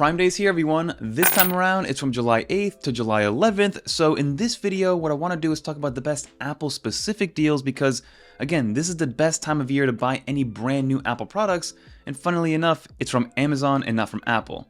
Prime Day's here, everyone. This time around, it's from July 8th to July 11th. So in this video, what I want to do is talk about the best Apple-specific deals because, again, this is the best time of year to buy any brand new Apple products. And funnily enough, it's from Amazon and not from Apple.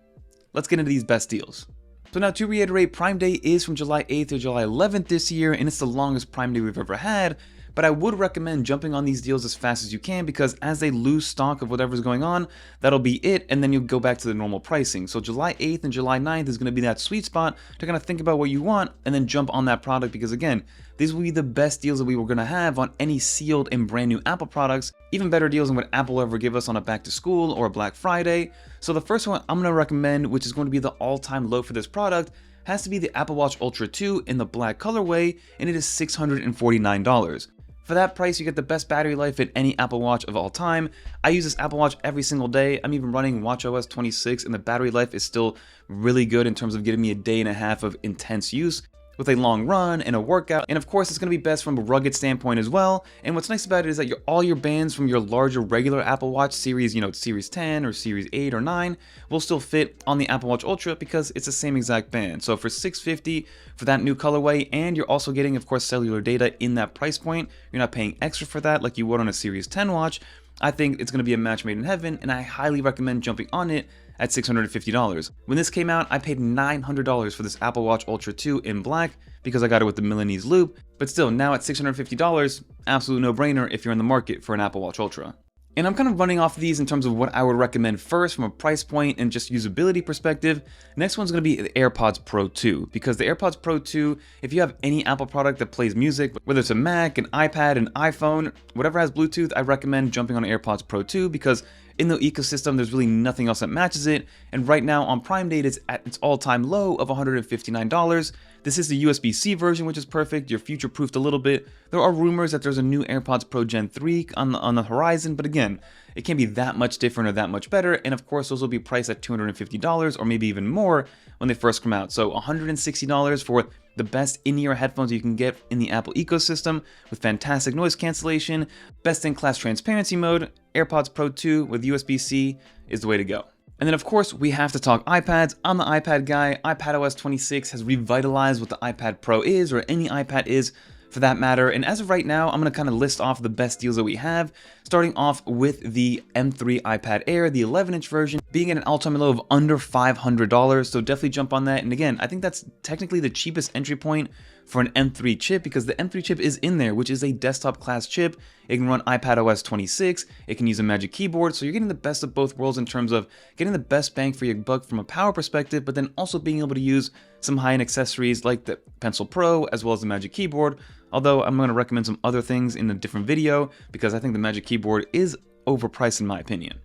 Let's get into these best deals. So now to reiterate, Prime Day is from July 8th to July 11th this year, and it's the longest Prime Day we've ever had. But I would recommend jumping on these deals as fast as you can because as they lose stock of whatever's going on, that'll be it, and then you'll go back to the normal pricing. So July 8th and July 9th is going to be that sweet spot to kind of think about what you want and then jump on that product because, again, these will be the best deals that we were going to have on any sealed and brand new Apple products, even better deals than what Apple will ever give us on a back to school or a Black Friday. So the first one I'm going to recommend, which is going to be the all-time low for this product, has to be the Apple Watch Ultra 2 in the black colorway, and it is $649. For that price, you get the best battery life in any Apple Watch of all time. I use this Apple Watch every single day. I'm even running watchOS 26, and the battery life is still really good in terms of getting me a day and a half of intense use with a long run and a workout. And of course, it's going to be best from a rugged standpoint as well. And what's nice about it is that all your bands from your larger regular Apple Watch series, Series 10 or Series 8 or 9, will still fit on the Apple Watch Ultra because it's the same exact band. So for $650 for that new colorway, and you're also getting, of course, cellular data in that price point, you're not paying extra for that like you would on a Series 10 watch. I think it's going to be a match made in heaven, and I highly recommend jumping on it at $650. When this came out, I paid $900 for this Apple Watch Ultra 2 in black because I got it with the Milanese loop, but still, now at $650, absolute no-brainer if you're in the market for an Apple Watch Ultra. And I'm kind of running off of these in terms of what I would recommend first from a price point and just usability perspective. Next one's going to be the AirPods Pro 2, because the AirPods Pro 2, if you have any Apple product that plays music, whether it's a Mac, an iPad, an iPhone, whatever has Bluetooth, I recommend jumping on AirPods Pro 2 because in the ecosystem, there's really nothing else that matches it. And right now on Prime Day, it's at its all-time low of $159. This is the USB-C version, which is perfect. You're future-proofed a little bit. There are rumors that there's a new AirPods Pro Gen 3 on the horizon, but again, it can't be that much different or that much better. And of course, those will be priced at $250 or maybe even more when they first come out. So $160 for the best in-ear headphones you can get in the Apple ecosystem with fantastic noise cancellation, best-in-class transparency mode. AirPods Pro 2 with USB-C is the way to go. And then of course, we have to talk iPads. I'm the iPad guy. iPadOS 26 has revitalized what the iPad Pro is, or any iPad is for that matter. And as of right now, I'm going to kind of list off the best deals that we have, starting off with the M3 iPad Air, the 11-inch version, being at an all-time low of under $500. So definitely jump on that. And again, I think that's technically the cheapest entry point for an M3 chip because the M3 chip is in there, which is a desktop class chip. It can run iPadOS 26. It can use a Magic Keyboard. So you're getting the best of both worlds in terms of getting the best bang for your buck from a power perspective, but then also being able to use some high-end accessories like the Pencil Pro as well as the Magic Keyboard. Although I'm going to recommend some other things in a different video because I think the Magic Keyboard is overpriced in my opinion.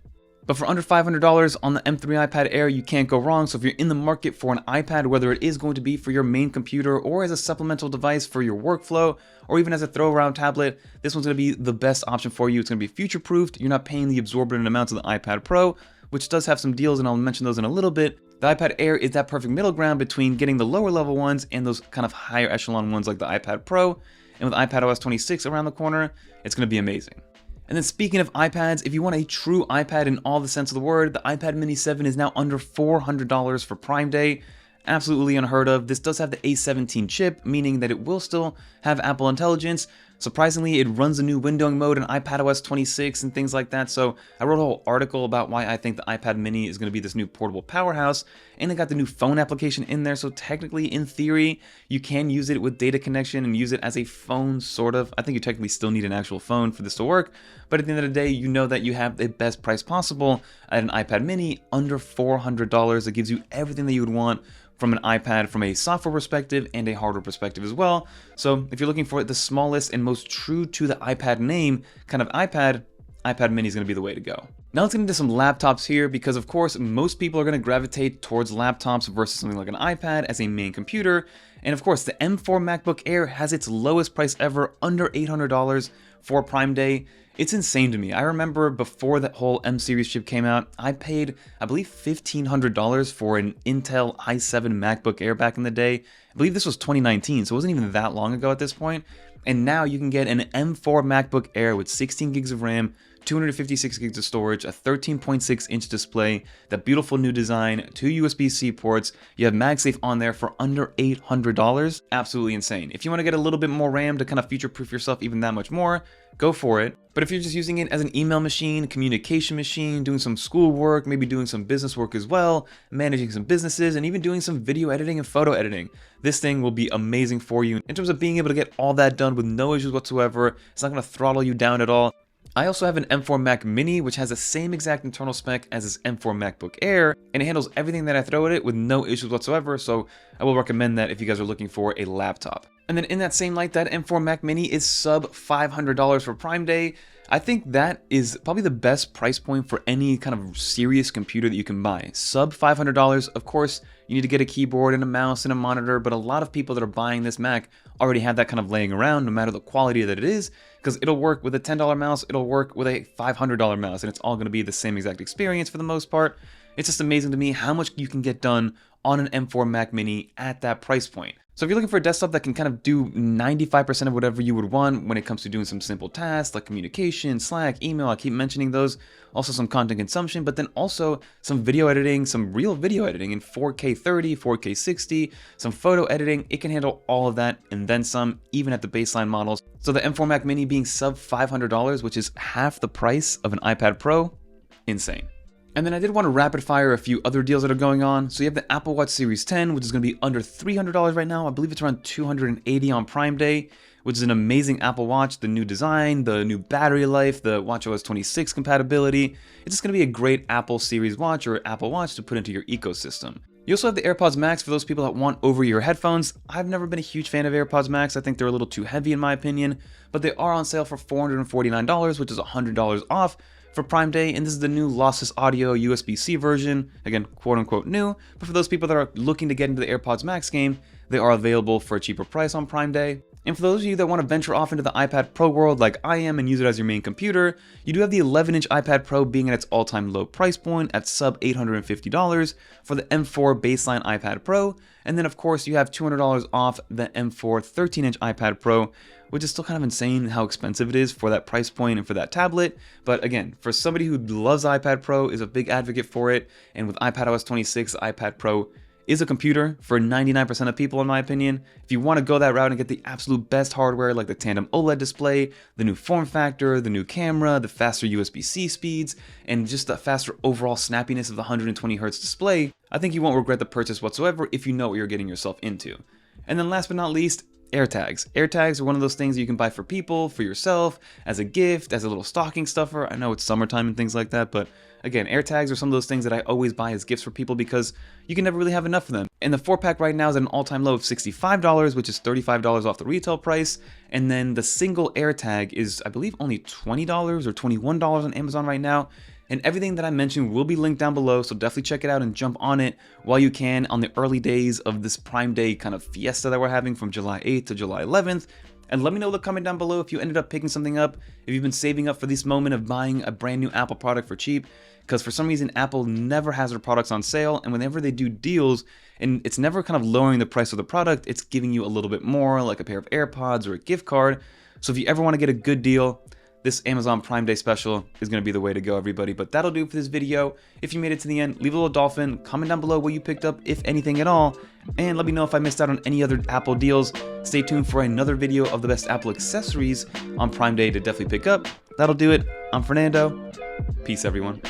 But for under $500 on the M3 iPad Air, you can't go wrong. So if you're in the market for an iPad, whether it is going to be for your main computer or as a supplemental device for your workflow, or even as a throw-around tablet, this one's going to be the best option for you. It's going to be future-proofed. You're not paying the exorbitant amounts of the iPad Pro, which does have some deals, and I'll mention those in a little bit. The iPad Air is that perfect middle ground between getting the lower level ones and those kind of higher echelon ones like the iPad Pro. And with iPadOS 26 around the corner, it's going to be amazing. And then speaking of iPads, if you want a true iPad in all the sense of the word, the iPad Mini 7 is now under $400 for Prime Day. Absolutely unheard of. This does have the A17 chip, meaning that it will still have Apple Intelligence. Surprisingly, it runs a new windowing mode in iPadOS 26 and things like that. So I wrote a whole article about why I think the iPad Mini is going to be this new portable powerhouse. And they got the new phone application in there. So technically, in theory, you can use it with data connection and use it as a phone, sort of. I think you technically still need an actual phone for this to work. But at the end of the day, you know that you have the best price possible at an iPad Mini under $400. That gives you everything that you would want from an iPad from a software perspective and a hardware perspective as well. So if you're looking for the smallest and most true to the iPad name kind of iPad Mini is going to be the way to go. Now let's get into some laptops here because of course most people are going to gravitate towards laptops versus something like an iPad as a main computer. And of course the M4 MacBook Air has its lowest price ever, under $800 for Prime Day. It's insane to me. I remember before that whole M series chip came out, I paid, I believe, $1,500 for an Intel i7 MacBook Air back in the day. I believe this was 2019, so it wasn't even that long ago at this point. And now you can get an M4 MacBook Air with 16 gigs of RAM, 256 gigs of storage, a 13.6-inch display, that beautiful new design, 2 USB-C ports. You have MagSafe on there for under $800. Absolutely insane. If you want to get a little bit more RAM to kind of future-proof yourself even that much more, go for it. But if you're just using it as an email machine, communication machine, doing some school work, maybe doing some business work as well, managing some businesses, and even doing some video editing and photo editing, this thing will be amazing for you in terms of being able to get all that done with no issues whatsoever. It's not going to throttle you down at all. I also have an M4 Mac Mini, which has the same exact internal spec as this M4 MacBook Air, and it handles everything that I throw at it with no issues whatsoever, so I will recommend that if you guys are looking for a laptop. And then in that same light, that M4 Mac Mini is sub $500 for Prime Day. I think that is probably the best price point for any kind of serious computer that you can buy. Sub $500, of course, you need to get a keyboard and a mouse and a monitor, but a lot of people that are buying this Mac already have that kind of laying around, no matter the quality that it is, because it'll work with a $10 mouse, it'll work with a $500 mouse, and it's all going to be the same exact experience for the most part. It's just amazing to me how much you can get done on an M4 Mac Mini at that price point. So if you're looking for a desktop that can kind of do 95% of whatever you would want when it comes to doing some simple tasks like communication, Slack, email, I keep mentioning those, also some content consumption, but then also some video editing, some real video editing in 4K 30, 4K 60, some photo editing, it can handle all of that and then some, even at the baseline models. So the M4 Mac Mini being sub $500, which is half the price of an iPad Pro, insane. And then I did want to rapid fire a few other deals that are going on. So you have the Apple Watch Series 10, which is going to be under $300 right now. I believe it's around $280 on Prime Day, which is an amazing Apple Watch. The new design, the new battery life, the watchOS 26 compatibility. It's just going to be a great Apple Series watch or Apple Watch to put into your ecosystem. You also have the AirPods Max for those people that want over-ear headphones. I've never been a huge fan of AirPods Max. I think they're a little too heavy in my opinion, but they are on sale for $449, which is $100 off for Prime Day, and this is the new lossless audio USB-C version, again, quote-unquote new, but for those people that are looking to get into the AirPods Max game, they are available for a cheaper price on Prime Day. And for those of you that want to venture off into the iPad Pro world like I am and use it as your main computer, you do have the 11-inch iPad Pro being at its all-time low price point at sub $850 for the M4 baseline iPad Pro, and then of course you have $200 off the M4 13-inch iPad Pro, which is still kind of insane how expensive it is for that price point and for that tablet. But again, for somebody who loves iPad Pro, is a big advocate for it, and with iPadOS 26, iPad Pro is a computer for 99% of people in my opinion. If you want to go that route and get the absolute best hardware like the tandem OLED display, the new form factor, the new camera, the faster USB-C speeds, and just the faster overall snappiness of the 120Hz display, I think you won't regret the purchase whatsoever if you know what you're getting yourself into. And then last but not least, AirTags. AirTags are one of those things you can buy for people, for yourself, as a gift, as a little stocking stuffer. I know it's summertime and things like that, but again, AirTags are some of those things that I always buy as gifts for people because you can never really have enough of them. And the 4-pack right now is at an all-time low of $65, which is $35 off the retail price. And then the single AirTag is, I believe, only $20 or $21 on Amazon right now. And everything that I mentioned will be linked down below, so definitely check it out and jump on it while you can on the early days of this Prime Day kind of fiesta that we're having from July 8th to July 11th. And let me know in the comment down below if you ended up picking something up, if you've been saving up for this moment of buying a brand new Apple product for cheap, because for some reason Apple never has their products on sale, and whenever they do deals, and it's never kind of lowering the price of the product, it's giving you a little bit more, like a pair of AirPods or a gift card. So if you ever want to get a good deal, this Amazon Prime Day special is going to be the way to go, everybody. But that'll do it for this video. If you made it to the end, leave a little dolphin, comment down below what you picked up, if anything at all, and let me know if I missed out on any other Apple deals. Stay tuned for another video of the best Apple accessories on Prime Day to definitely pick up. That'll do it. I'm Fernando. Peace, everyone.